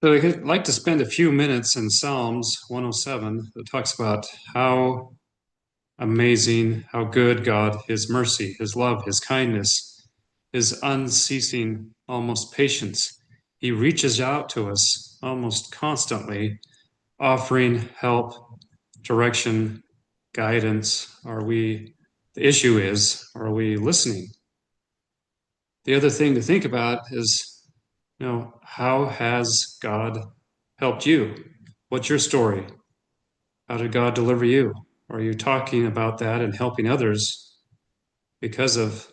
So I'd like to spend a few minutes in Psalms 107 that talks about how amazing, how good God, His mercy, His love, His kindness, His unceasing, almost patience. He reaches out to us almost constantly, offering help, direction, guidance. The issue is, are we listening? The other thing to think about is, how has God helped you? What's your story? How did God deliver you? Are you talking about that and helping others because of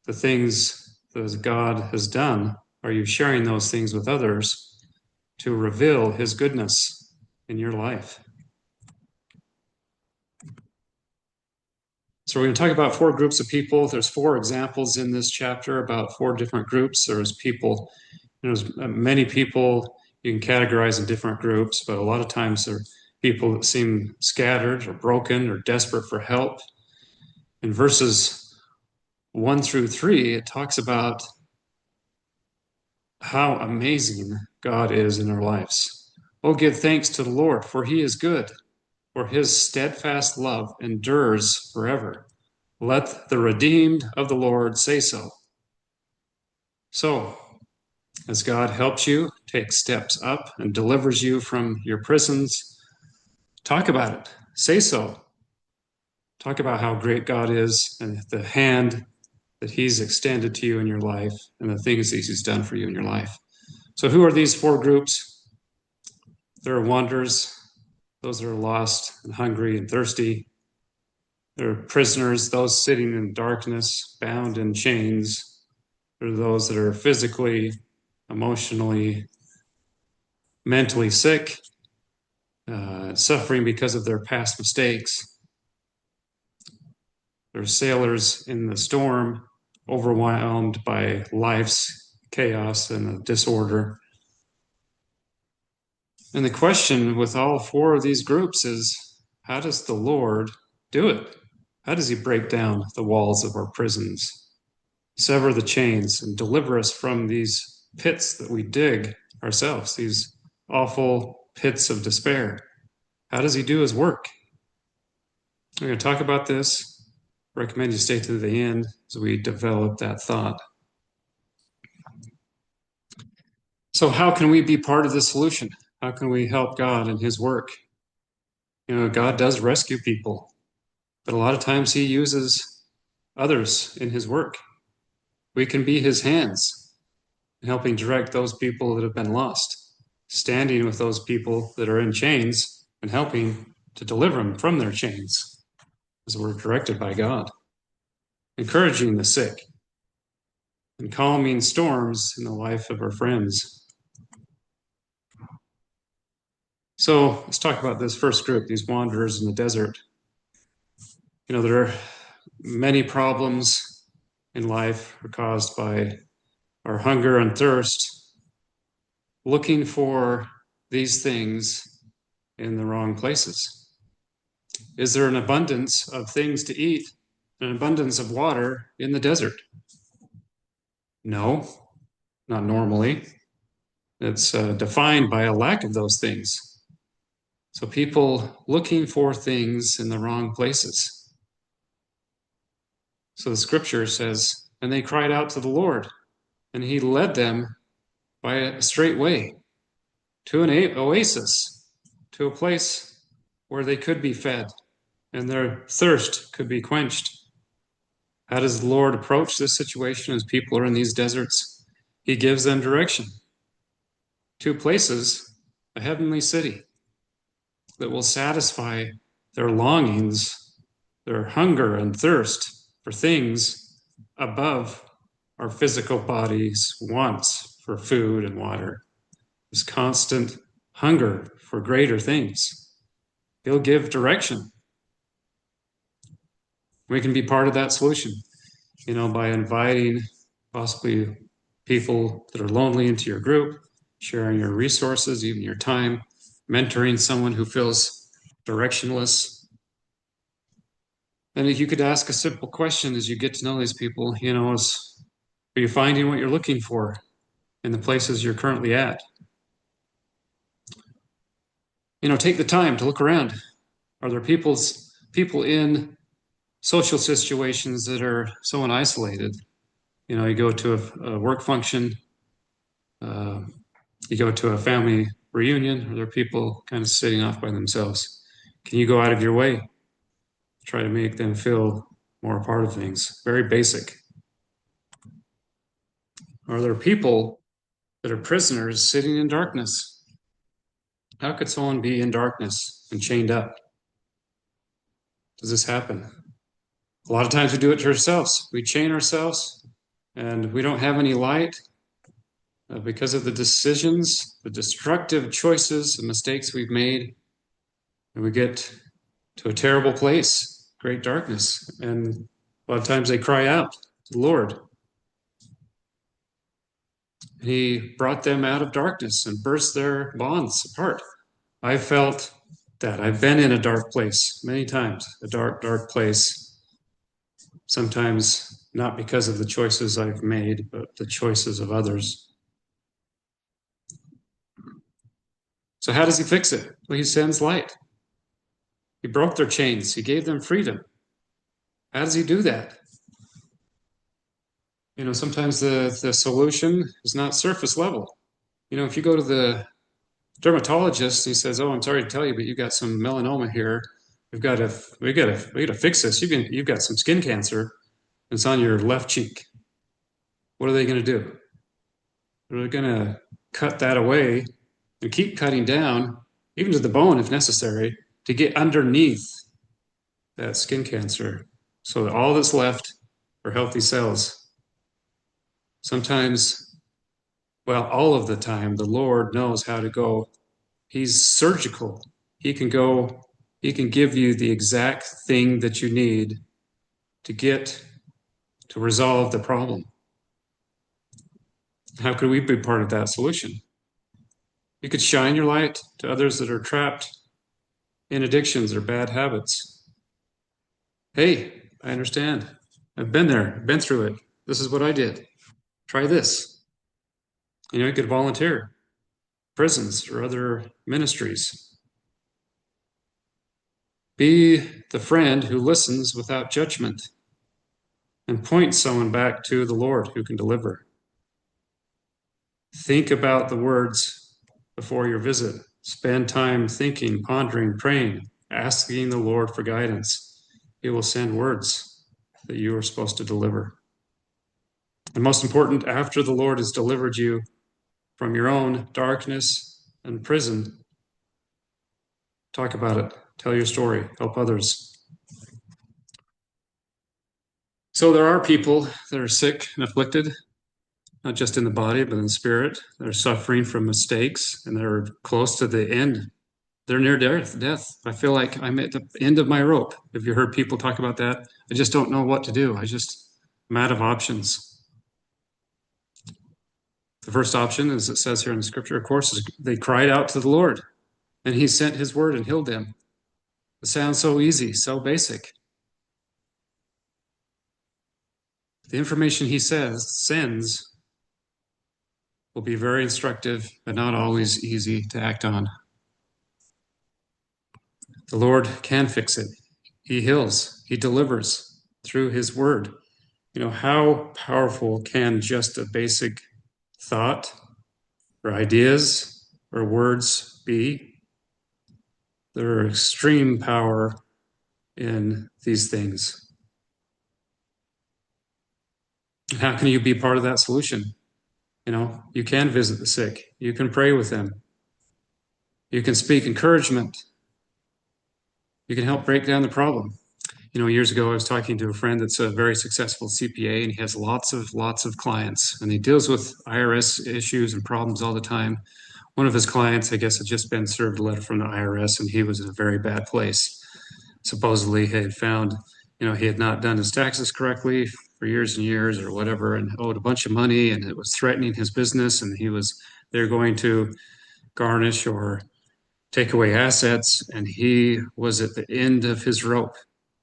the things that God has done? Are you sharing those things with others to reveal His goodness in your life? So we're going to talk about four groups of people. There's four examples in this chapter about four different groups. There's people, there's many people you can categorize in different groups, but a lot of times they're people that seem scattered or broken or desperate for help. In verses 1 through 3, it talks about how amazing God is in our lives. Oh, give thanks to the Lord, for He is good, for His steadfast love endures forever. Let the redeemed of the Lord say so. So, as God helps you take steps up and delivers you from your prisons, talk about it. Say so. Talk about how great God is and the hand that He's extended to you in your life and the things that He's done for you in your life. So, who are these four groups? There are wanderers, those that are lost and hungry and thirsty. There are prisoners, those sitting in darkness, bound in chains. There are those that are physically, emotionally, mentally sick, suffering because of their past mistakes. There are sailors in the storm, overwhelmed by life's chaos and disorder. And the question with all four of these groups is, how does the Lord do it? How does He break down the walls of our prisons, sever the chains, and deliver us from these pits that we dig ourselves, these awful pits of despair? How does He do His work? We're going to talk about this. I recommend you stay to the end as we develop that thought. So, how can we be part of the solution? How can we help God in His work? God does rescue people, but a lot of times He uses others in His work. We can be His hands in helping direct those people that have been lost, standing with those people that are in chains and helping to deliver them from their chains as we're directed by God, encouraging the sick and calming storms in the life of our friends. So let's talk about this first group, these wanderers in the desert. There are many problems in life are caused by our hunger and thirst, looking for these things in the wrong places. Is there an abundance of things to eat, an abundance of water in the desert? No, not normally. It's defined by a lack of those things. So people looking for things in the wrong places. So the scripture says, and they cried out to the Lord, and He led them by a straight way to an oasis, to a place where they could be fed and their thirst could be quenched. How does the Lord approach this situation as people are in these deserts? He gives them direction. Two places, a heavenly city that will satisfy their longings, their hunger and thirst for things above our physical body's wants for food and water. This constant hunger for greater things. He'll give direction. We can be part of that solution, by inviting possibly people that are lonely into your group, sharing your resources, even your time, mentoring someone who feels directionless. And if you could ask a simple question as you get to know these people, are you finding what you're looking for in the places you're currently at. Take the time to look around. Are there people in social situations that are so isolated? You go to a work function, uh, you go to a family reunion, are there people kind of sitting off by themselves? Can you go out of your way to try to make them feel more a part of things? Very basic. Are there people that are prisoners sitting in darkness? How could someone be in darkness and chained up? Does this happen? A lot of times we do it to ourselves. We chain ourselves and we don't have any light because of the decisions, the destructive choices, the mistakes we've made. And we get to a terrible place, great darkness. And a lot of times they cry out to the Lord. And He brought them out of darkness and burst their bonds apart. I felt that. I've been in a dark place many times, a dark, dark place. Sometimes not because of the choices I've made, but the choices of others. So how does He fix it? Well, He sends light. He broke their chains. He gave them freedom. How does He do that? Sometimes the solution is not surface level. If you go to the dermatologist, he says, "Oh, I'm sorry to tell you, but you've got some melanoma here. We got to fix this. You've got some skin cancer. It's on your left cheek." What are they going to do? They're going to cut that away and keep cutting down, even to the bone if necessary, to get underneath that skin cancer, so that all that's left are healthy cells. Sometimes, well, all of the time, the Lord knows how to go. He's surgical. He can give you the exact thing that you need to resolve the problem. How could we be part of that solution? You could shine your light to others that are trapped in addictions or bad habits. Hey, I understand. I've been there, been through it. This is what I did. Try this. You could volunteer, prisons or other ministries. Be the friend who listens without judgment and points someone back to the Lord who can deliver. Think about the words before your visit. Spend time thinking, pondering, praying, asking the Lord for guidance. He will send words that you are supposed to deliver. And most important, after the Lord has delivered you from your own darkness and prison, talk about it. Tell your story. Help others. So there are people that are sick and afflicted, not just in the body, but in the spirit. They're suffering from mistakes and they're close to the end. They're near death. I feel like I'm at the end of my rope. Have you heard people talk about that? I just don't know what to do. I'm out of options. The first option, as it says here in the scripture, of course, is they cried out to the Lord and He sent His word and healed them. It sounds so easy, so basic. The information He sends will be very instructive, but not always easy to act on. The Lord can fix it. He heals, He delivers through His word. How powerful can just a basic thought or ideas or words be? There are extreme power in these things. How can you be part of that solution? You can visit the sick. You can pray with them. You can speak encouragement. You can help break down the problem. Years ago, I was talking to a friend that's a very successful CPA, and he has lots of clients, and he deals with IRS issues and problems all the time. One of his clients, I guess, had just been served a letter from the IRS, and he was in a very bad place. Supposedly, he had found, he had not done his taxes correctly for years and years or whatever, and owed a bunch of money, and it was threatening his business, and they're going to garnish or take away assets, and he was at the end of his rope.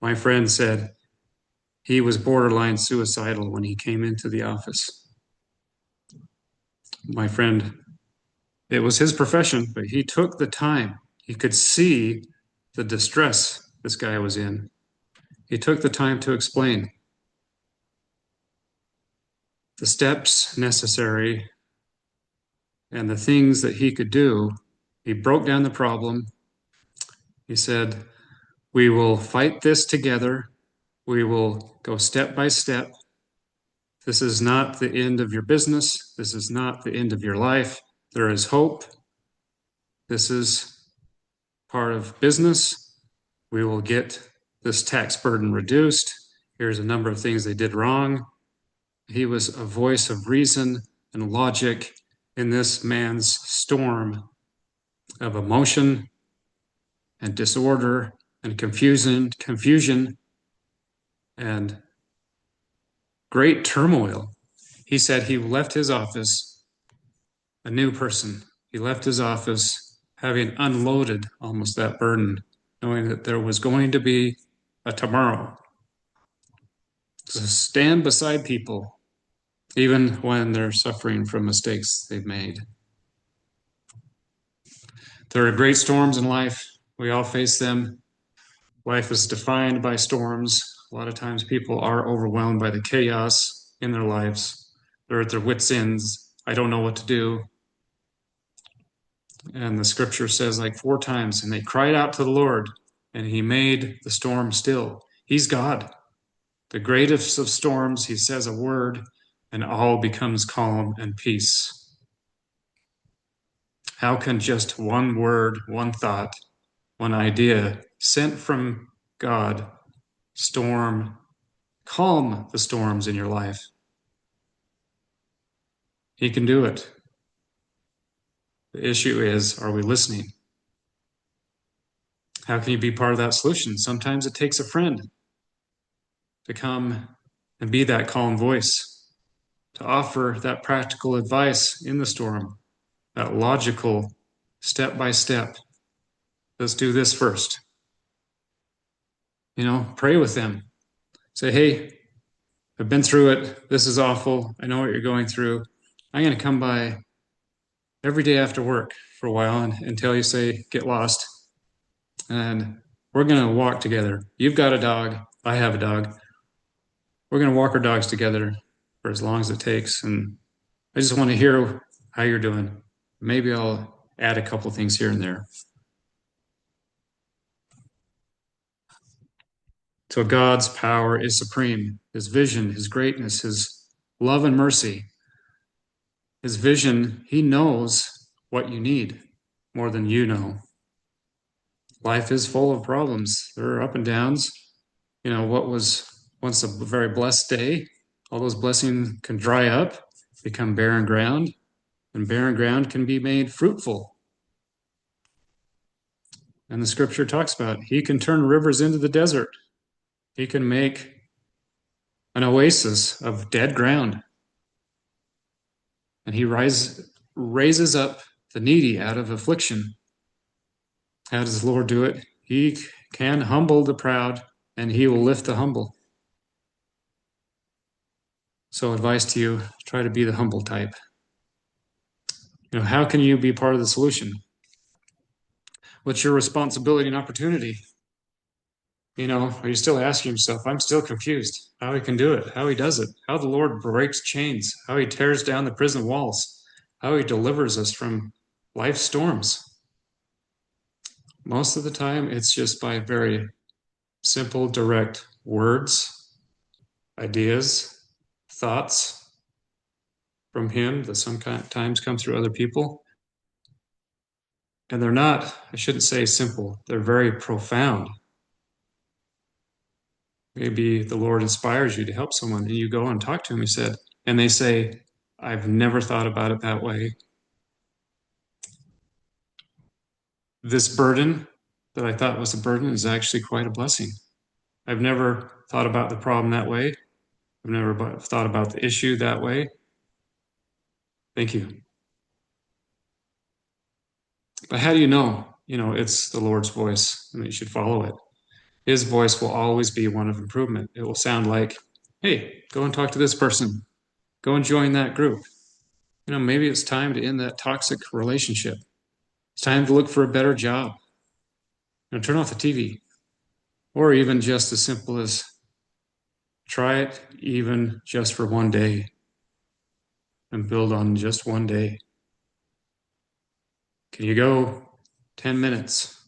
My friend said he was borderline suicidal when he came into the office. my friend, it was his profession, but he took the time. He could see the distress this guy was in. He took the time to explain the steps necessary and the things that he could do. He broke down the problem. He said, "We will fight this together. We will go step by step. This is not the end of your business. This is not the end of your life. There is hope. This is part of business. We will get this tax burden reduced. Here's a number of things they did wrong." He was a voice of reason and logic in this man's storm of emotion and disorder and confusion and great turmoil. He said he left his office a new person. He left his office having unloaded almost that burden, knowing that there was going to be a tomorrow. To stand beside people, even when they're suffering from mistakes they've made. There are great storms in life. We all face them. Life is defined by storms. A lot of times people are overwhelmed by the chaos in their lives. They're at their wits' ends. I don't know what to do. And the scripture says like 4 times, and they cried out to the Lord, and he made the storm still. He's God. The greatest of storms, he says a word, and all becomes calm and peace. How can just one word, one thought, one idea sent from God calm the storms in your life? He can do it. The issue is, are we listening? How can you be part of that solution? Sometimes it takes a friend to come and be that calm voice, to offer that practical advice in the storm, that logical step by step. Let's do this first. Pray with them. Say, hey, I've been through it. This is awful. I know what you're going through. I'm going to come by every day after work for a while until you say, get lost. And we're going to walk together. You've got a dog. I have a dog. We're going to walk our dogs together for as long as it takes. And I just want to hear how you're doing. Maybe I'll add a couple things here and there. So God's power is supreme. His vision, his greatness, his love and mercy. His vision, he knows what you need more than you know. Life is full of problems. There are up and downs. What was once a very blessed day, all those blessings can dry up, become barren ground, and barren ground can be made fruitful. And the scripture talks about he can turn rivers into the desert. He can make an oasis of dead ground. And he raises up the needy out of affliction. How does the Lord do it? He can humble the proud, and he will lift the humble. So advice to you, try to be the humble type. How can you be part of the solution? What's your responsibility and opportunity? Are you still asking yourself, I'm still confused, how he can do it, how he does it, how the Lord breaks chains, how he tears down the prison walls, how he delivers us from life's storms? Most of the time, it's just by very simple, direct words, ideas, thoughts from him that sometimes come through other people. And they're not, I shouldn't say simple, they're very profound. Maybe the Lord inspires you to help someone and you go and talk to him, and they say, I've never thought about it that way. This burden that I thought was a burden is actually quite a blessing. I've never thought about the problem that way. I've never thought about the issue that way. Thank you. But how do you know? It's the Lord's voice and you should follow it. His voice will always be one of improvement. It will sound like, hey, go and talk to this person. Go and join that group. Maybe it's time to end that toxic relationship. It's time to look for a better job. Turn off the TV. Or even just as simple as try it even just for one day and build on just one day. Can you go 10 minutes?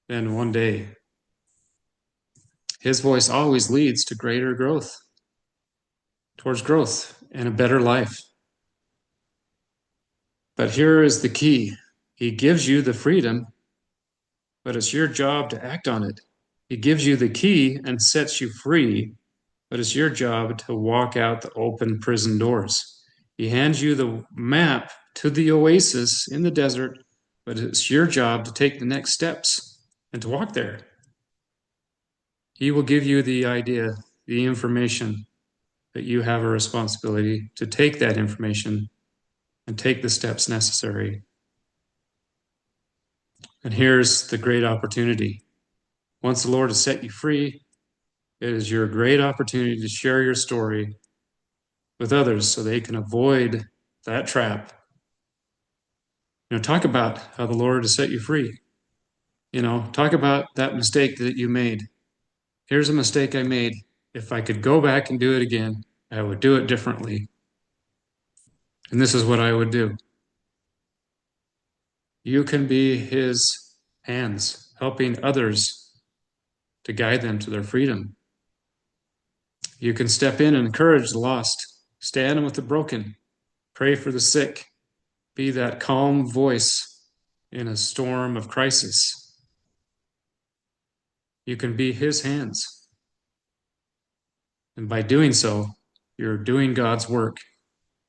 Then one day. His voice always leads to greater growth, towards growth and a better life. But here is the key. He gives you the freedom, but it's your job to act on it. He gives you the key and sets you free, but it's your job to walk out the open prison doors. He hands you the map to the oasis in the desert, but it's your job to take the next steps and to walk there. He will give you the idea, the information, but you have a responsibility to take that information and take the steps necessary. And here's the great opportunity. Once the Lord has set you free, it is your great opportunity to share your story with others so they can avoid that trap. Talk about how the Lord has set you free. Talk about that mistake that you made. Here's a mistake I made. If I could go back and do it again, I would do it differently. And this is what I would do. You can be his hands, helping others to guide them to their freedom. You can step in and encourage the lost, stand with the broken, pray for the sick, be that calm voice in a storm of crisis. You can be his hands. And by doing so, you're doing God's work,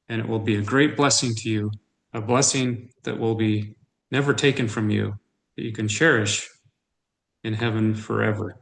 and it will be a great blessing to you, a blessing that will be never taken from you, that you can cherish in heaven forever.